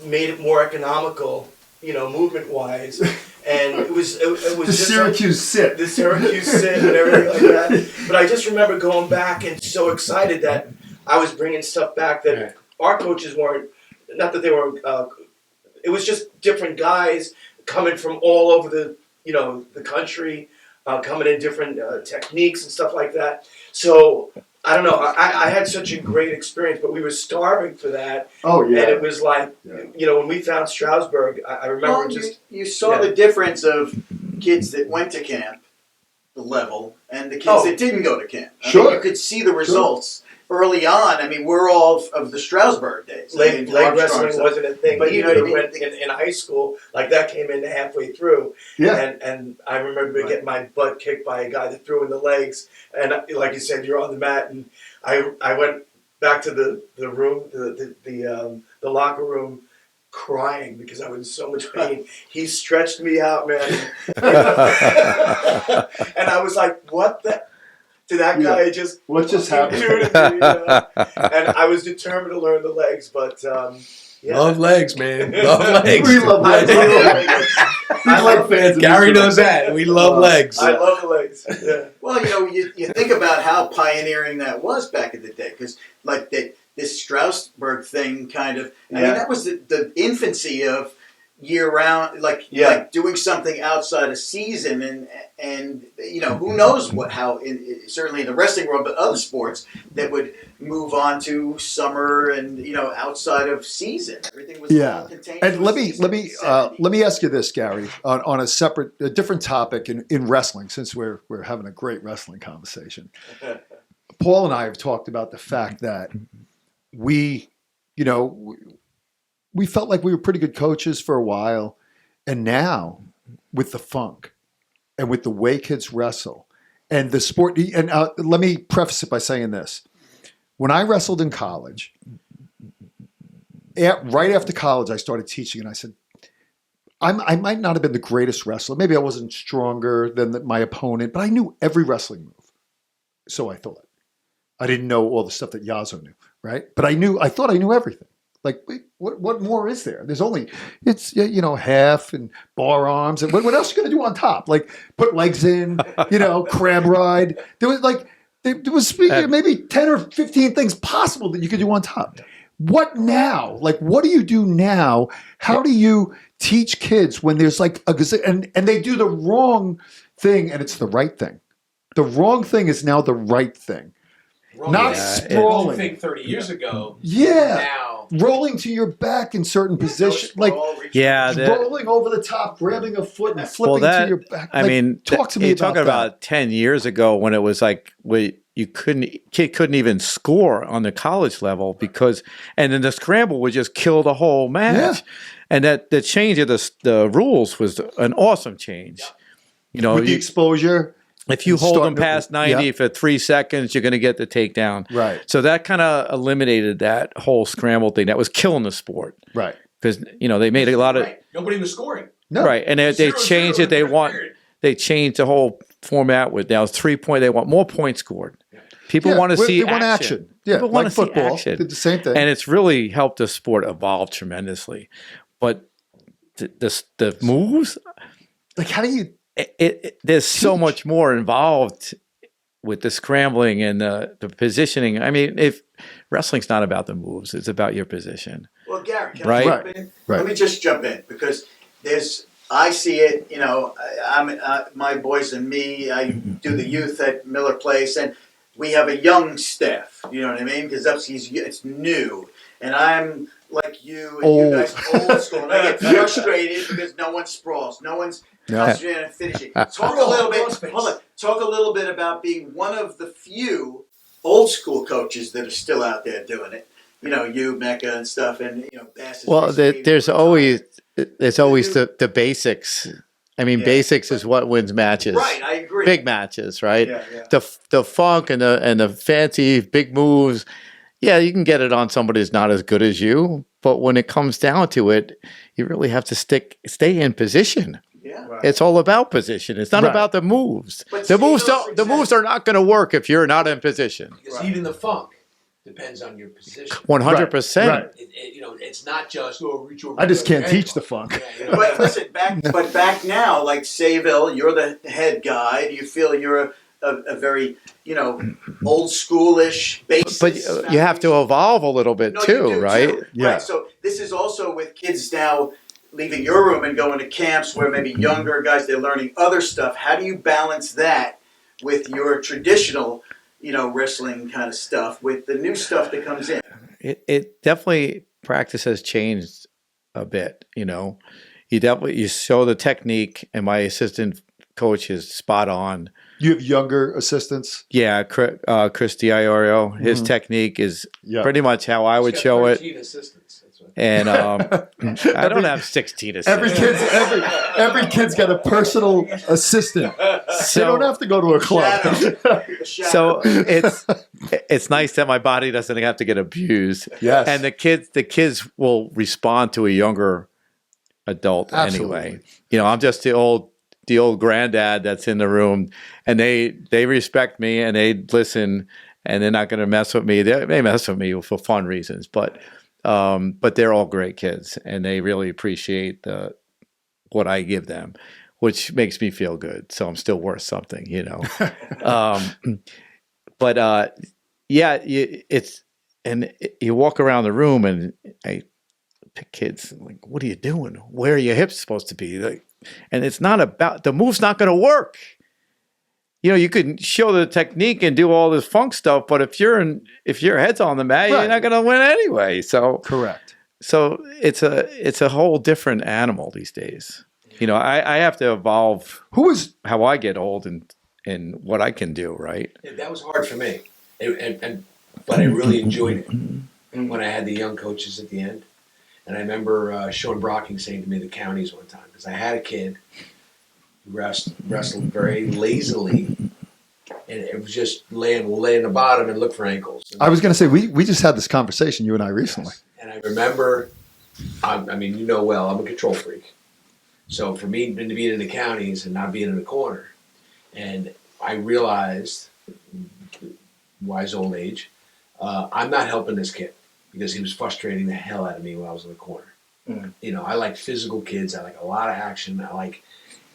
made it more economical, movement wise, and it was The just Syracuse sit. the Syracuse sit and everything like that. But I just remember going back and so excited that I was bringing stuff back that Right. our coaches weren't. Not that they were. It was just different guys coming from all over the country, coming in different techniques and stuff like that. So I don't know. I had such a great experience, but we were starving for that. Oh yeah. And it was like, Yeah. When we found Strasbourg, I remember Well, just. you saw yeah. the difference of kids that went to camp, the level, and the kids Oh. that didn't go to camp. I Sure. mean, you could see the results early on. I mean, we're all of the Strasbourg days. I Leg mean, Armstrong wrestling stuff. wasn't a thing, But you know what I mean? When in high school, like that came in halfway through, Yeah. and I remember Right. getting my butt kicked by a guy that threw in the legs, and like you said, you're on the mat, and I went back to the room, the locker room, crying because I was in so much pain. He stretched me out, man, and I was like, what the. To that guy, just What just fucking happened? do to me, and I was determined to learn the legs, but yeah. Love legs, man. Love legs. We love legs. I love fans of Gary Mr. knows that. We love legs. I love the legs. Yeah. Well, you think about how pioneering that was back in the day, because like this Strasbourg thing kind of, I mean, Yeah. that was the infancy of year-round, like doing something outside of season, and who knows how certainly in the wrestling world, but other sports that would move on to summer and outside of season. Everything was all contained. And to let a me season. let me ask you this, Gary, on a different topic in wrestling, since we're having a great wrestling conversation. Paul and I have talked about the fact that we felt like we were pretty good coaches for a while, and now with the funk and with the way kids wrestle and the sport, and let me preface it by saying this: when I wrestled in college, right after college, I started teaching, and I said, I might not have been the greatest wrestler. Maybe I wasn't stronger than my opponent, but I knew every wrestling move. So I thought. I didn't know all the stuff that Yazoo knew, right? But I thought I knew everything. Like, wait, what more is there? There's only, half and bar arms. And what else are you going to do on top? Like, put legs in, crab ride. There was maybe 10 or 15 things possible that you could do on top. What now? Like, what do you do now? How do you teach kids when there's like and they do the wrong thing and it's the right thing? The wrong thing is now the right thing. Not sprawling. I think 30 years ago. Yeah. Now. Rolling to your back in certain positions. Like, rolling over the top, grabbing a foot and flipping to your back. I mean, talk to me you're about talking that. about 10 years ago when it was like kid couldn't even score on the college level and then the scramble would just kill the whole match. Yeah. And that the change of the rules was an awesome change. With the exposure. If you hold them past 90 yeah. for 3 seconds, you're going to get the takedown. Right. So that kind of eliminated that whole scramble thing. That was killing the sport. Right. Because, they made a lot of... Right. Nobody was scoring. No. Right. And they changed it. They changed the whole format with now 3-point. They want more points scored. People want to see they want action. Yeah, People want like to see football. action. Did the same thing. And it's really helped the sport evolve tremendously. But the moves... Like, how do you... There's so much more involved with the scrambling and the positioning. I mean, if wrestling's not about the moves, it's about your position. Well, Gary, can Right. I jump in? Right. Let me just jump in because I see it. You know, my boys and me. I do the youth at Miller Place, and we have a young staff. You know what I mean? Because it's new, and I'm like you and Old. you guys old school, and I get frustrated because no one sprawls, no one's concentrating on finishing. Talk a little bit. Hold on. Talk a little bit about being one of the few old school coaches that are still out there doing it. You know, you, Mecca, and stuff, and you know, Bass. Well, there's always the basics. I mean, basics is what wins matches. Right, I agree. Big matches, right? Yeah, yeah. The funk and the fancy big moves. Yeah, you can get it on somebody who's not as good as you, but when it comes down to it, you really have to stay in position. Yeah. Right. It's all about position. It's not Right. about the moves. But The see, moves those don't. The moves are not going to work if you're not in position. Because even the funk depends on your position. 100%. Right. You know, it's not just reach over. I just the other can't teach ankle. the funk. Yeah, you know. But listen, back now, like Sayville, you're the head guy. Do you feel you're a very, you know, old schoolish basis? But you have to evolve a little bit No, you too, do right? too. Yeah. Right. So this is also with kids now leaving your room and going to camps where maybe younger guys, they're learning other stuff. How do you balance that with your traditional, you know, wrestling kind of stuff with the new stuff that comes in? It definitely, practice has changed a bit. You know, you show the technique, and my assistant coach is spot on. You have younger assistants. Yeah, Chris Diorio, his technique is Yeah. pretty much how I would He's got show it. 13 assistants. That's what. And I don't have 16 assistants. Every kid's got a personal assistant. They don't have to go to a club. Shadow. So it's nice that my body doesn't have to get abused. Yes. And the kids will respond to a younger adult Absolutely. anyway. You know, I'm just the old granddad that's in the room, and they respect me and they listen, and they're not going to mess with me. They mess with me for fun reasons, but they're all great kids, and they really appreciate what I give them, which makes me feel good. So I'm still worth something, you know. You walk around the room, and I pick kids like, "What are you doing? Where are your hips supposed to be?" Like, and it's not about the move's not going to work. You know, you can show the technique and do all this funk stuff, but if your head's on the mat, Right. you're not going to win anyway. So Correct. So it's a whole different animal these days. You know, I have to evolve Who is how I get old and what I can do, right? Yeah, that was hard for me, but I really enjoyed it when I had the young coaches at the end. And I remember Sean Brocking saying to me the counties one time, because I had a kid who wrestled very lazily, and it was just lay in the bottom and look for ankles. I was going to say we just had this conversation, you and I, recently. And I remember, I mean, you know well, I'm a control freak. So for me to be in the counties and not being in the corner, and I realized, wise old age, I'm not helping this kid because he was frustrating the hell out of me when I was in the corner. Mm. You know, I like physical kids. I like a lot of action.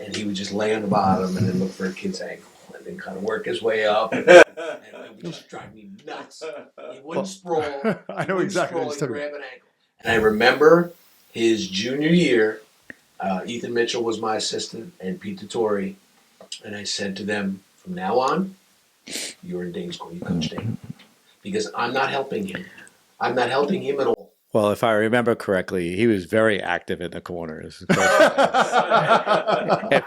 And he would just lay on the bottom and then look for a kid's ankle and then kind of work his way up. And it would just drive me nuts. He wouldn't sprawl. I know exactly what he's He'd talking grab an ankle. And I remember his junior year, Ethan Mitchell was my assistant and Pete Torrey. And I said to them, from now on, you're in Dane's corner. You coach Dane. Because I'm not helping him. I'm not helping him at all. Well, if I remember correctly, he was very active in the corners. If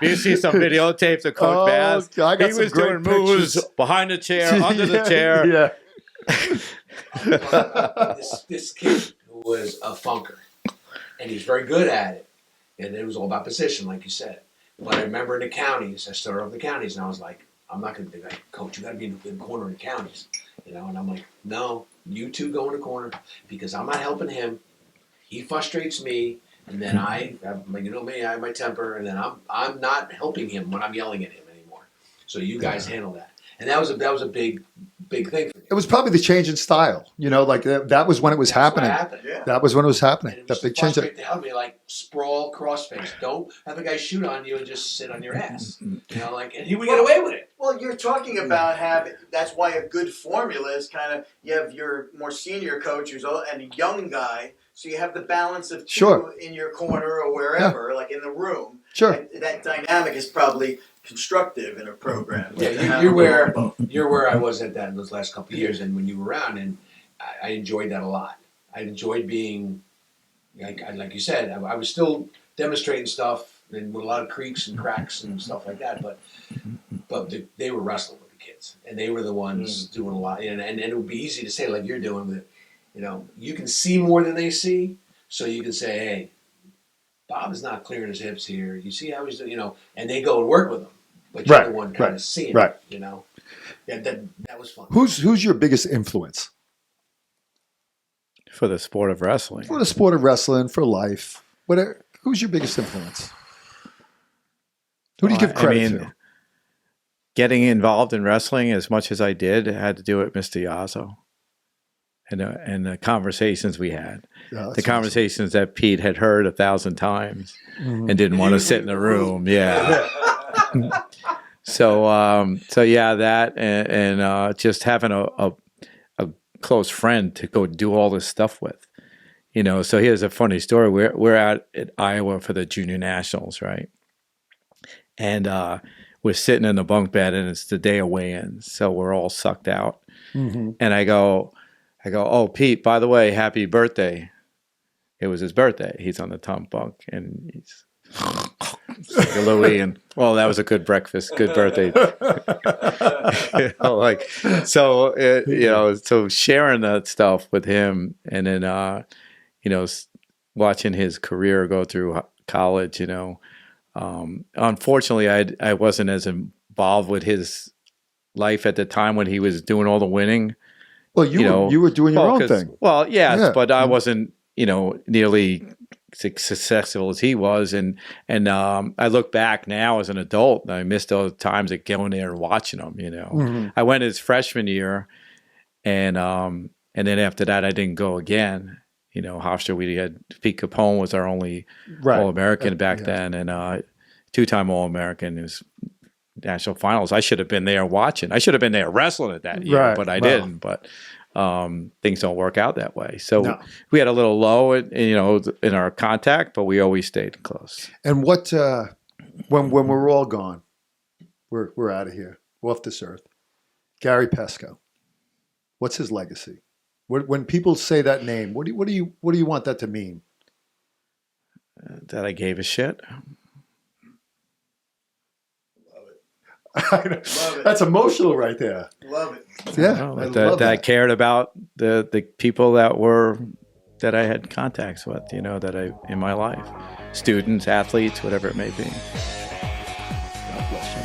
you see some videotapes of Coach Bass, I got he some was great doing moves pictures. behind the chair, under the chair. Yeah. This kid who was a funker, and he's very good at it, and it was all about position, like you said. But I remember in the counties, I started off the counties, and I was like, I'm not going to be like, Coach, you got to be in the corner in the counties, you know. And I'm like, no, you two go in the corner because I'm not helping him. He frustrates me, and then you know me, I have my temper, and then I'm not helping him when I'm yelling at him anymore. So you guys handle that. And that was a big big thing for me. It was probably the change in style. You know, like that was when it was happening. Yeah. That was when it was And happening. it That was big change. frustrating to help me, like sprawl crossface. Don't have a guy shoot on you and just sit on your ass. You know, like, and he would get away with it. Well, you're talking about that's why a good formula is kind of, you have your more senior coach and a young guy, so you have the balance of two Sure. in your corner or wherever, like in the room. Sure. And that dynamic is probably constructive in a program. Yeah, you're where I was at that in those last couple of years, and when you were around, and I enjoyed that a lot. I enjoyed being, like you said, I was still demonstrating stuff and with a lot of creaks and cracks and stuff like that, but they were wrestling with the kids, and they were the ones doing a lot, and it would be easy to say, like you're doing with it, you know, you can see more than they see, so you can say, hey, Bob is not clearing his hips here. You see how he's doing, you know, and they go and work with him, but you're the one kind of seeing it, you know. Yeah, that was fun. Who's your biggest influence For the sport of wrestling. for the sport of wrestling, for life? Whatever. Who's your biggest influence? Who do you give credit to? Getting involved in wrestling as much as I did had to do with Mr. Yazzo and the conversations we had. Yeah, The conversations that Pete had heard 1,000 times and didn't want to sit in the room. Yeah. So yeah, that and just having a close friend to go do all this stuff with. You know, so here's a funny story. We're out at Iowa for the junior nationals, right? And we're sitting in the bunk bed, and it's the day of weigh-ins, so we're all sucked out. And I go, oh, Pete, by the way, happy birthday. It was his birthday. He's on the top bunk, and he's like Louis, and well, that was a good breakfast, good birthday. You know, like so, you know, so sharing that stuff with him, and then you know, watching his career go through college. You know, unfortunately, I wasn't as involved with his life at the time when he was doing all the winning. Well, you were doing your own thing. Well, yes, yeah. But I wasn't, you know, nearly successful as he was, and I look back now as an adult, and I missed those times of going there and watching him. You know, I went his freshman year, and then after that, I didn't go again. You know, Hofstra, we had Pete Capone was our only All-American back then, and two-time All-American. It was national finals. I should have been there watching. I should have been there wrestling it that year, but I didn't. But things don't work out that way. So we had a little low, you know, in our contact, but we always stayed close. And what when we're all gone, we're out of here, off this earth. Gary Pesko, what's his legacy? When people say that name, what do you want that to mean? That I gave a shit. Love it. That's emotional right there. Love it. Yeah, that I cared about the people that I had contacts with, you know, that I in my life, students, athletes, whatever it may be. God bless you.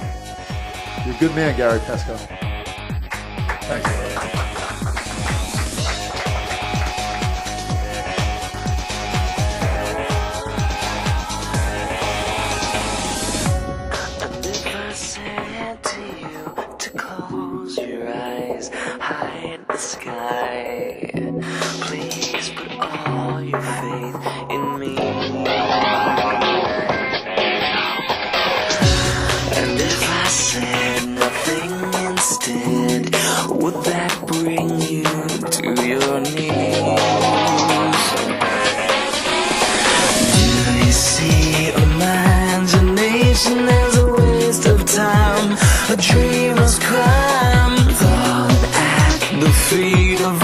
You're a good man, Gary Pesko. Thanks. Hide the sky. Please put all your faith in me. And if I said nothing instead, would that bring you to your knees? Do you see a imagination as a waste of time, a dreamer's crime? The feet of